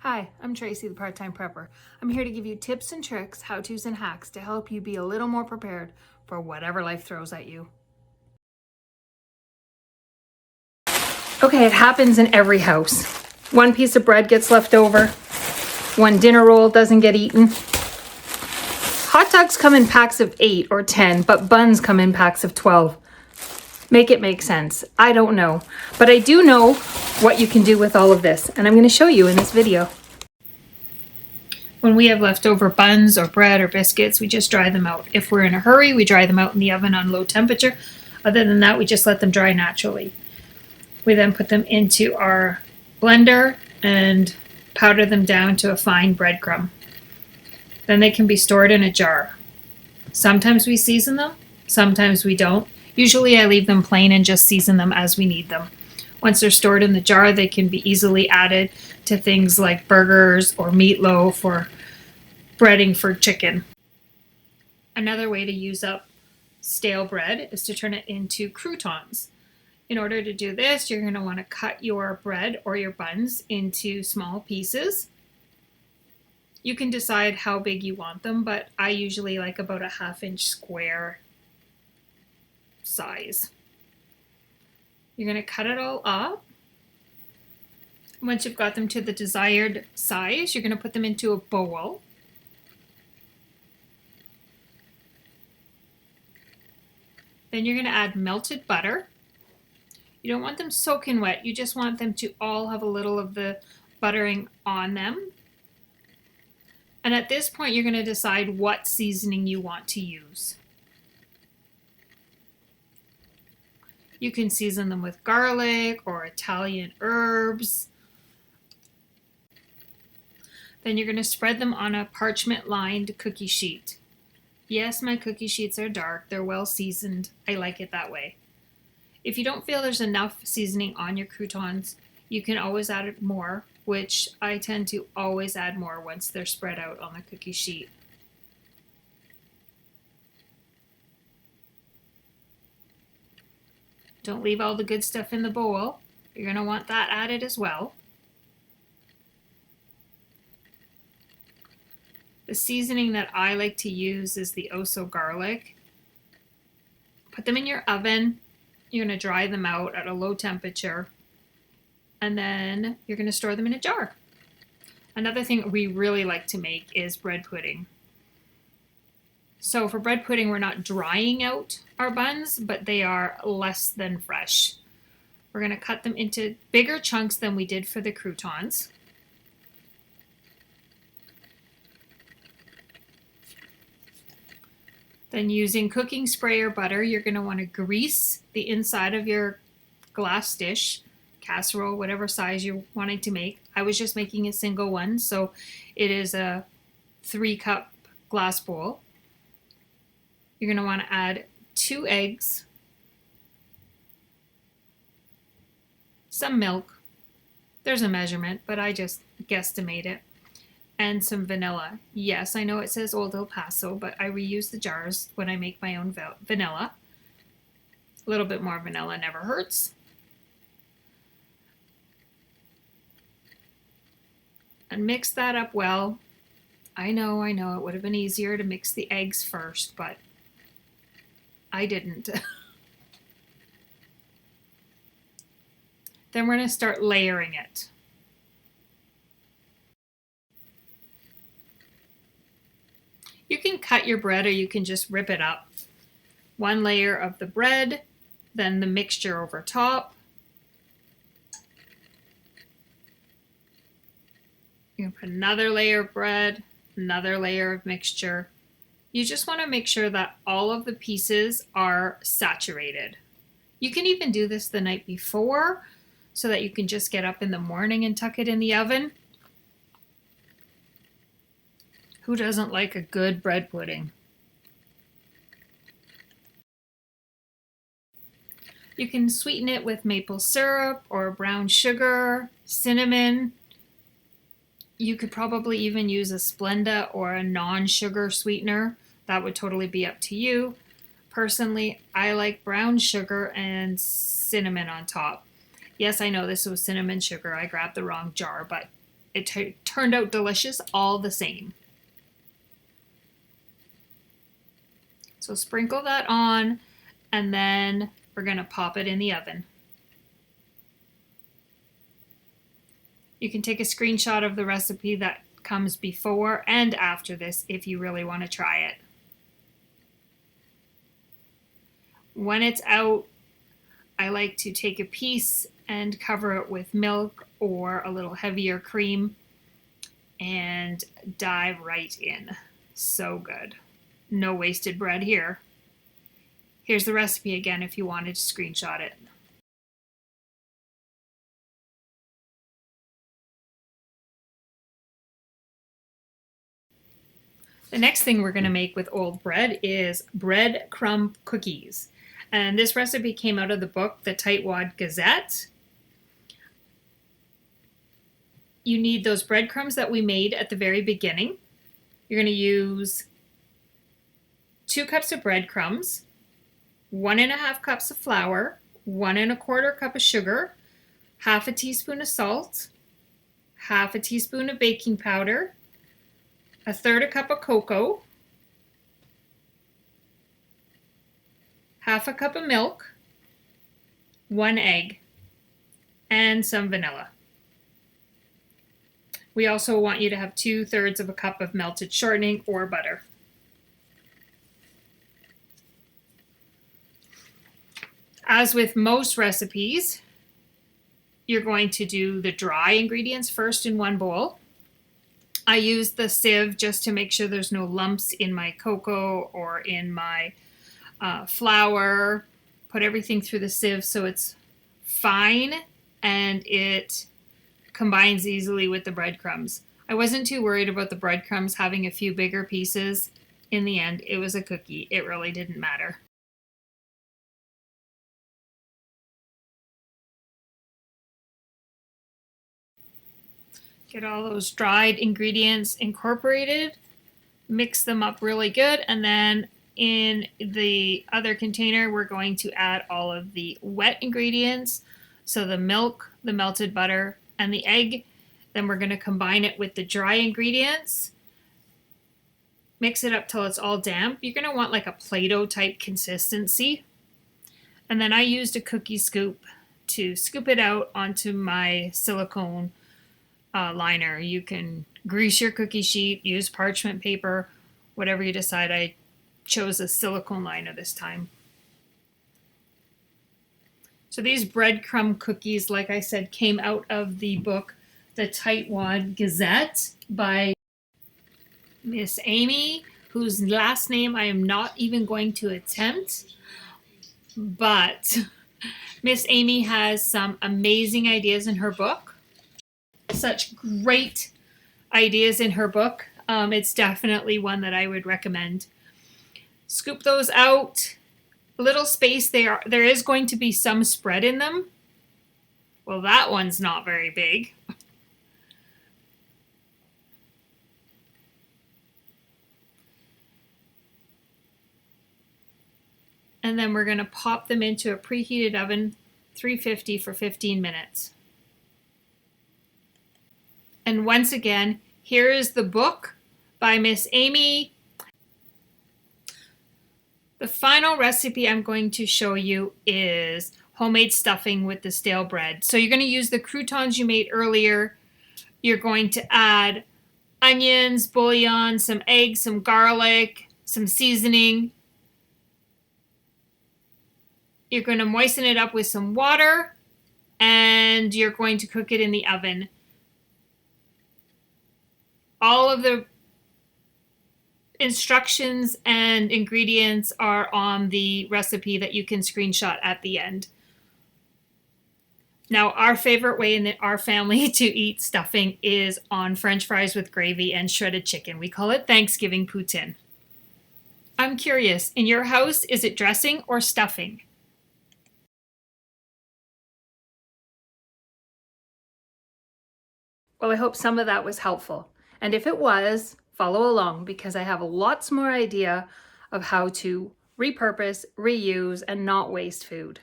Hi, I'm Tracy, the Part-Time Prepper. I'm here to give you tips and tricks, how-tos and hacks to help you be a little more prepared for whatever life throws at you. Okay, it happens in every house. One piece of bread gets left over. One dinner roll doesn't get eaten. Hot dogs come in packs of 8 or 10, but buns come in packs of 12. Make it make sense. I don't know, but I do know what you can do with all of this, and I'm going to show you in this video. When we have leftover buns or bread or biscuits, we just dry them out. If we're in a hurry, we dry them out in the oven on low temperature. Other than that, we just let them dry naturally. We then put them into our blender and powder them down to a fine breadcrumb. Then they can be stored in a jar. Sometimes we season them, sometimes we don't. Usually I leave them plain and just season them as we need them. Once they're stored in the jar, they can be easily added to things like burgers or meatloaf or breading for chicken. Another way to use up stale bread is to turn it into croutons. In order to do this, you're going to want to cut your bread or your buns into small pieces. You can decide how big you want them, but I usually like about a 1/2-inch square size. You're going to cut it all up. Once you've got them to the desired size, you're going to put them into a bowl. Then you're going to add melted butter. You don't want them soaking wet. You just want them to all have a little of the buttering on them. And at this point, you're going to decide what seasoning you want to use. You can season them with garlic or Italian herbs. Then you're going to spread them on a parchment-lined cookie sheet. Yes, my cookie sheets are dark. They're well seasoned. I like it that way. If you don't feel there's enough seasoning on your croutons, you can always add more, which I tend to always add more once they're spread out on the cookie sheet. Don't leave all the good stuff in the bowl. You're going to want that added as well. The seasoning that I like to use is the Oso garlic. Put them in your oven. You're going to dry them out at a low temperature. And then you're going to store them in a jar. Another thing we really like to make is bread pudding. So for bread pudding, we're not drying out our buns, but they are less than fresh. We're going to cut them into bigger chunks than we did for the croutons. Then using cooking spray or butter, you're going to want to grease the inside of your glass dish, casserole, whatever size you're wanting to make. I was just making a single one, so it is a 3-cup glass bowl. You're going to want to add 2 eggs, some milk. There's a measurement, but I just guesstimate it. And some vanilla. Yes, I know it says Old El Paso, but I reuse the jars when I make my own vanilla. A little bit more vanilla never hurts. And mix that up well. I know, it would have been easier to mix the eggs first, but I didn't. Then we're going to start layering it. You can cut your bread or you can just rip it up. 1 layer of the bread, then the mixture over top. You can put another layer of bread, another layer of mixture. You just want to make sure that all of the pieces are saturated. You can even do this the night before so that you can just get up in the morning and tuck it in the oven. Who doesn't like a good bread pudding? You can sweeten it with maple syrup or brown sugar, cinnamon. You could probably even use a Splenda or a non-sugar sweetener. That would totally be up to you. Personally, I like brown sugar and cinnamon on top. Yes, I know this was cinnamon sugar. I grabbed the wrong jar, but it turned out delicious all the same. So sprinkle that on, and then we're going to pop it in the oven. You can take a screenshot of the recipe that comes before and after this if you really want to try it. When it's out, I like to take a piece and cover it with milk or a little heavier cream and dive right in. So good. No wasted bread here. Here's the recipe again if you wanted to screenshot it. The next thing we're going to make with old bread is breadcrumb cookies. And this recipe came out of the book, the Tightwad Gazette. You need those breadcrumbs that we made at the very beginning. You're going to use 2 cups of breadcrumbs, 1.5 cups of flour, 1.25 cup of sugar, half a teaspoon of salt, half a teaspoon of baking powder, 1/3 cup of cocoa, half a cup of milk, 1 egg, and some vanilla. We also want you to have 2/3 of a cup of melted shortening or butter. As with most recipes, you're going to do the dry ingredients first in one bowl. I use the sieve just to make sure there's no lumps in my cocoa or in my flour. Put everything through the sieve so it's fine and it combines easily with the breadcrumbs. I wasn't too worried about the breadcrumbs having a few bigger pieces. In the end, it was a cookie. It really didn't matter. Get all those dried ingredients incorporated, mix them up really good, and then in the other container we're going to add all of the wet ingredients, so the milk, the melted butter, and the egg. Then we're going to combine it with the dry ingredients, mix it up till it's all damp. You're going to want like a Play-Doh type consistency, and then I used a cookie scoop to scoop it out onto my silicone liner. You can grease your cookie sheet, use parchment paper, whatever you decide. I chose a silicone liner this time. So these breadcrumb cookies, like I said, came out of the book The Tightwad Gazette by Miss Amy, whose last name I am not even going to attempt, but Miss Amy has some amazing ideas in her book. Such great ideas in her book. It's definitely one that I would recommend. Scoop those out. A little space there. There is going to be some spread in them. Well, that one's not very big. And then we're going to pop them into a preheated oven, 350 for 15 minutes. And once again, here is the book by Miss Amy. The final recipe I'm going to show you is homemade stuffing with the stale bread. So you're going to use the croutons you made earlier. You're going to add onions, bouillon, some eggs, some garlic, some seasoning. You're going to moisten it up with some water, and you're going to cook it in the oven. All of the instructions and ingredients are on the recipe that you can screenshot at the end. Now, our favorite way in our family to eat stuffing is on French fries with gravy and shredded chicken. We call it Thanksgiving poutine. I'm curious, in your house, is it dressing or stuffing? Well, I hope some of that was helpful. And if it was, follow along because I have lots more idea of how to repurpose, reuse, and not waste food.